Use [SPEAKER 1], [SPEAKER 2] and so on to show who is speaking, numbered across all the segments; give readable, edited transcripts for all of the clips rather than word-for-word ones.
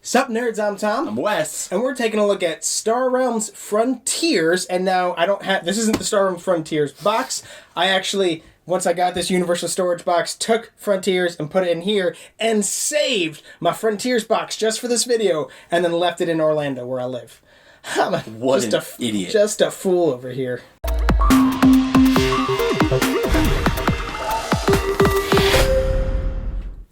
[SPEAKER 1] Sup nerds, I'm Tom.
[SPEAKER 2] I'm Wes.
[SPEAKER 1] And we're taking a look at Star Realms Frontiers, and now this isn't the Star Realms Frontiers box. I actually, once I got this Universal Storage box, took Frontiers and put it in here, and saved my Frontiers box just for this video, and then left it in Orlando, where I live.
[SPEAKER 2] What an idiot.
[SPEAKER 1] Just a fool over here.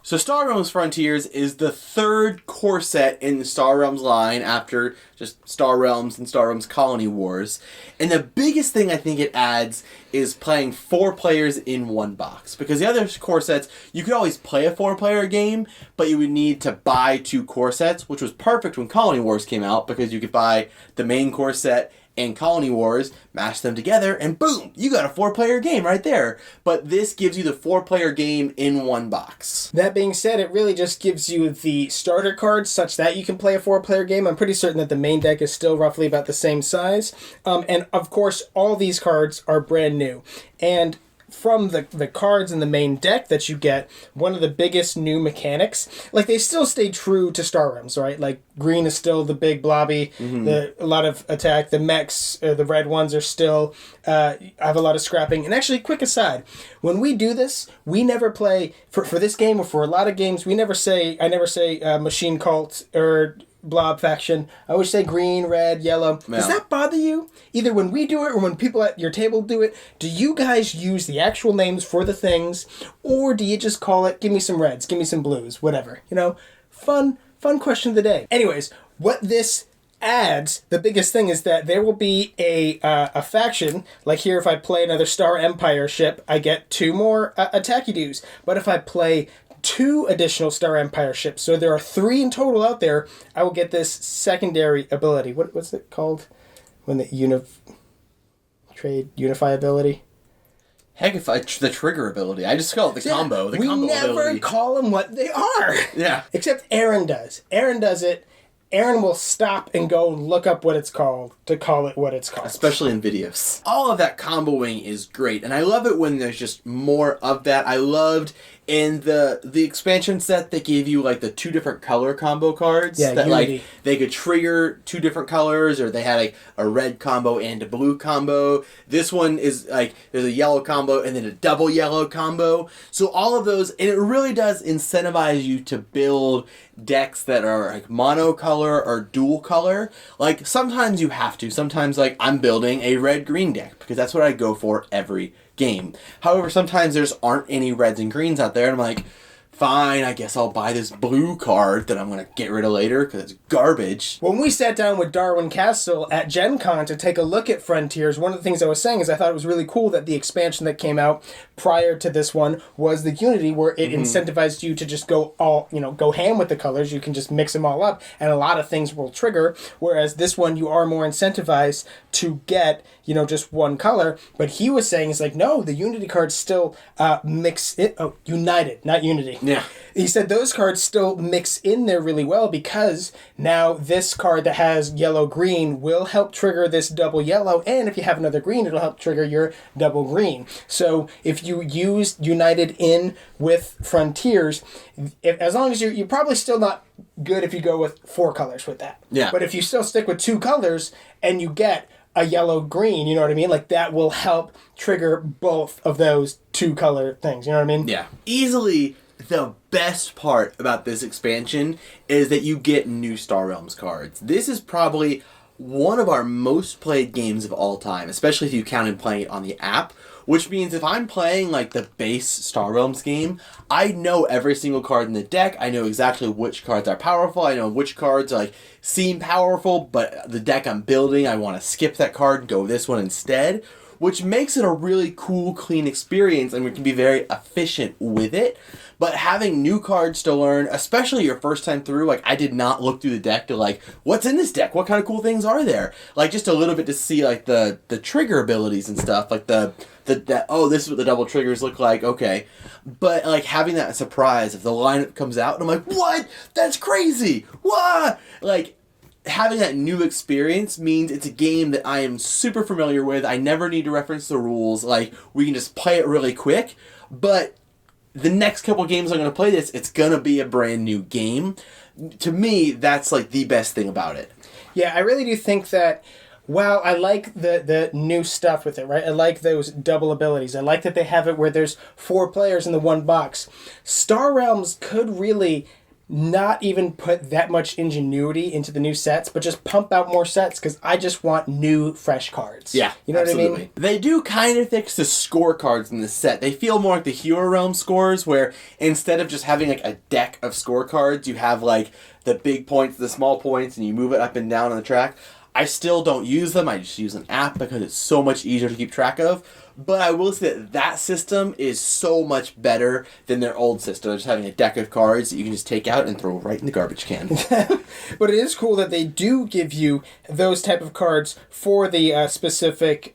[SPEAKER 2] So Star Realms Frontiers is the third core set in the Star Realms line after just Star Realms and Star Realms Colony Wars. And the biggest thing I think it adds is playing 4 players in one box. Because the other core sets, you could always play a 4-player game, but you would need to buy 2 core sets, which was perfect when Colony Wars came out because you could buy the main core set and Colony Wars, mash them together, and boom, you got a 4-player game right there. But this gives you the 4-player game in one box.
[SPEAKER 1] That being said, it really just gives you the starter cards such that you can play a 4-player game. I'm pretty certain that the main deck is still roughly about the same size. And of course, all these cards are brand new. And from the cards in the main deck that you get, one of the biggest new mechanics, like they still stay true to Star Realms, right? Like green is still the big blobby, a lot of attack. The mechs, the red ones are still, have a lot of scrapping. And actually, quick aside, when we do this, we never play, for this game or for a lot of games, I never say Machine Cult or Blob faction. I always say green, red, yellow.
[SPEAKER 2] Yeah.
[SPEAKER 1] Does that bother you? Either when we do it or when people at your table do it, do you guys use the actual names for the things, or do you just call it, give me some reds, give me some blues, whatever? You know, fun question of the day. Anyways, what this adds, the biggest thing is that there will be a faction, like here if I play another Star Empire ship, I get 2 more attacky dues. But if I play 2 additional Star Empire ships, so there are 3 in total out there, I will get this secondary ability. What's it called? When the unify ability?
[SPEAKER 2] Heck, if the trigger ability. I just call it the combo. The combo ability.
[SPEAKER 1] We never call them what they are.
[SPEAKER 2] Yeah.
[SPEAKER 1] Except Aaron does. Aaron does it. Aaron will stop and go look up what it's called to call it what it's called.
[SPEAKER 2] Especially in videos. All of that comboing is great, and I love it when there's just more of that. I loved in the expansion set they gave you like the 2 different color combo cards.
[SPEAKER 1] Yeah,
[SPEAKER 2] that
[SPEAKER 1] Unity.
[SPEAKER 2] Like they could trigger 2 different colors, or they had like a red combo and a blue combo. This one is like there's a yellow combo and then a double yellow combo. So all of those, and it really does incentivize you to build decks that are like monocolor or dual color. Like sometimes you have to. Sometimes like I'm building a red-green deck because that's what I go for every game. However, sometimes there's aren't any reds and greens out there, and I'm like, fine, I guess I'll buy this blue card that I'm going to get rid of later because it's garbage.
[SPEAKER 1] When we sat down with Darwin Castle at Gen Con to take a look at Frontiers, one of the things I was saying is I thought it was really cool that the expansion that came out prior to this one was the Unity, where it incentivized you to just go ham with the colors. You can just mix them all up, and a lot of things will trigger, whereas this one you are more incentivized to get, just one color. But he was saying, it's like, no, the Unity cards still mix it. Oh, United, not Unity.
[SPEAKER 2] Yeah.
[SPEAKER 1] He said those cards still mix in there really well because now this card that has yellow-green will help trigger this double yellow, and if you have another green, it'll help trigger your double green. So if you use United in with Frontiers, as long as you're probably still not good if you go with 4 colors with that.
[SPEAKER 2] Yeah.
[SPEAKER 1] But if you still stick with 2 colors and you get a yellow-green, you know what I mean? Like that will help trigger both of those 2 color things, you know what I mean?
[SPEAKER 2] Yeah. Easily the best part about this expansion is that you get new Star Realms cards. This is probably one of our most played games of all time, especially if you counted playing it on the app, which means if I'm playing like the base Star Realms game, I know every single card in the deck. I know exactly which cards are powerful. I know which cards like seem powerful, but the deck I'm building, I want to skip that card and go with this one instead, which makes it a really cool, clean experience, and we can be very efficient with it. But having new cards to learn, especially your first time through, like I did not look through the deck to like, what's in this deck? What kind of cool things are there? Like just a little bit to see like the trigger abilities and stuff, like this is what the double triggers look like, okay. But like having that surprise if the lineup comes out and I'm like, what? That's crazy! What? Like having that new experience means it's a game that I am super familiar with. I never need to reference the rules. Like we can just play it really quick, but the next couple games I'm going to play this, it's going to be a brand new game. to me, that's like the best thing about it.
[SPEAKER 1] Yeah, I really do think that. Wow, I like the new stuff with it, right? I like those double abilities. I like that they have it where there's 4 players in the one box. Star Realms could really not even put that much ingenuity into the new sets, but just pump out more sets because I just want new, fresh cards.
[SPEAKER 2] Yeah,
[SPEAKER 1] you know
[SPEAKER 2] absolutely.
[SPEAKER 1] what I mean?
[SPEAKER 2] They do kind of fix the scorecards in the set. They feel more like the Hero Realm scores, where instead of just having like a deck of scorecards, you have like the big points, the small points, and you move it up and down on the track. I still don't use them. I just use an app because it's so much easier to keep track of. But I will say that that system is so much better than their old system. Just having a deck of cards that you can just take out and throw right in the garbage can.
[SPEAKER 1] But it is cool that they do give you those type of cards for the specific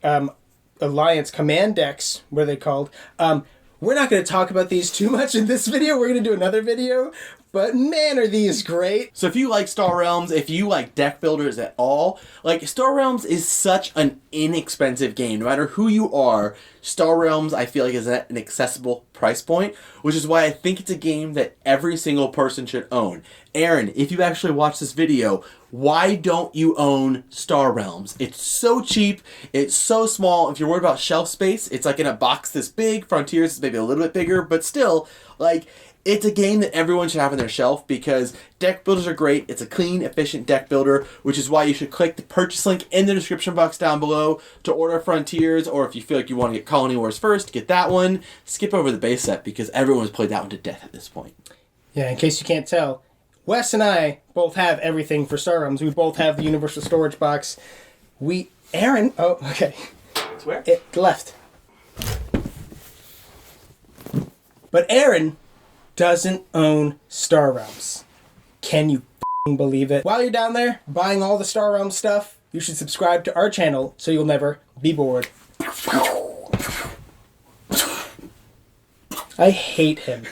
[SPEAKER 1] Alliance command decks, what are they called? We're not going to talk about these too much in this video. We're going to do another video. But man, are these great.
[SPEAKER 2] So if you like Star Realms, if you like deck builders at all, like Star Realms is such an inexpensive game. No matter who you are, Star Realms I feel like is at an accessible price point, which is why I think it's a game that every single person should own. Aaron, if you actually watch this video, why don't you own Star Realms? It's so cheap, it's so small. If you're worried about shelf space, it's like in a box this big. Frontiers is maybe a little bit bigger, but still, like, it's a game that everyone should have on their shelf because deck builders are great. It's a clean, efficient deck builder, which is why you should click the purchase link in the description box down below to order Frontiers, or if you feel like you want to get Colony Wars first, get that one. Skip over the base set because everyone's played that one to death at this point.
[SPEAKER 1] Yeah, in case you can't tell, Wes and I both have everything for Star Realms. We both have the Universal Storage Box. Aaron, oh, okay.
[SPEAKER 2] It's where?
[SPEAKER 1] It left. But Aaron doesn't own Star Realms. Can you believe it? While you're down there buying all the Star Realms stuff, you should subscribe to our channel so you'll never be bored. I hate him.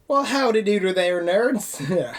[SPEAKER 1] Well, howdy doodle there, nerds.